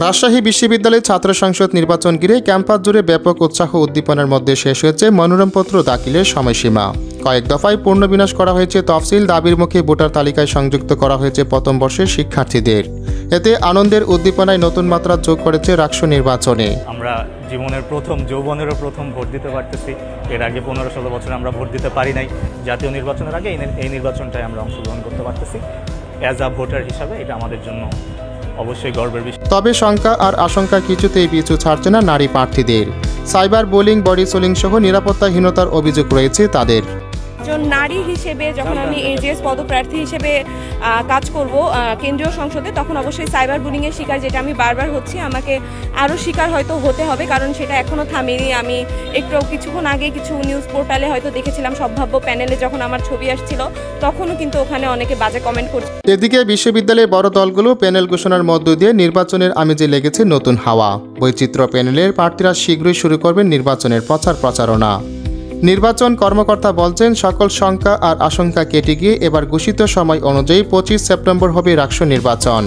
রাজশাহী বিশ্ববিদ্যালয়ের ছাত্র সংসদ নির্বাচন ঘিরে ক্যাম্পাস জুড়ে ব্যাপক উৎসাহ উদ্দীপনার মধ্যে শেষ হয়েছে মনোনয়নপত্র দাখিলের সময়সীমা। কয়েক দফায় পুনর্বিন্যাস করা হয়েছে তফসিল, দাবির মুখে ভোটার তালিকায় সংযুক্ত করা হয়েছে প্রথম বর্ষের শিক্ষার্থীদের। এতে আনন্দের উদ্দীপনায় নতুন মাত্রা যোগ করেছে রাকসু নির্বাচনে। আমরা জীবনের প্রথম যৌবনেরও প্রথম ভোট দিতে পারতেছি। এর আগে 15-16 বছর আমরা ভোট দিতে পারি নাই। জাতীয় নির্বাচনের আগে এই নির্বাচনটায় আমরা অংশগ্রহণ করতে পারতেছি। অ্যাজ আ ভোটার হিসাবে এটা আমাদের জন্য অবশ্যই গর্বের বিষয়। তবে শঙ্কা আর আশঙ্কা কিছুতেই পিছু ছাড়ছে না নারী প্রার্থীদের। সাইবার বুলিং, বডি সোলিং সহ নিরাপত্তাহীনতার অভিযোগ রয়েছে তাদের। একজন নারী হিসেবে যখন আমি এজিএস পদপ্রার্থী হিসেবে কাজ করব কেন্দ্রীয় সংসদে, তখন অবশ্যই সাইবার বুলিংয়ের শিকার, যেটা আমি বারবার হচ্ছি, আমাকে আরও শিকার হয়তো হতে হবে, কারণ সেটা এখনও থামেনি। আমি কিছুক্ষণ আগে কিছু নিউজ পোর্টালে হয়তো দেখেছিলাম, সম্ভাব্য প্যানেলে যখন আমার ছবি আসছিল তখনও কিন্তু ওখানে অনেকে বাজে কমেন্ট করছে। এদিকে বিশ্ববিদ্যালয়ের বড় দলগুলো প্যানেল ঘোষণার মধ্য দিয়ে নির্বাচনের আমেজে লেগেছে নতুন হাওয়া। বৈচিত্র্য প্যানেলের প্রার্থীরা শীঘ্রই শুরু করবেন নির্বাচনের প্রচারণা। নির্বাচন কর্মকর্তা বলছেন, সকল শঙ্কা আর আশঙ্কা কেটে গিয়ে এবার ঘোষিত সময় অনুযায়ী 25 সেপ্টেম্বর হবে রাকসু নির্বাচন।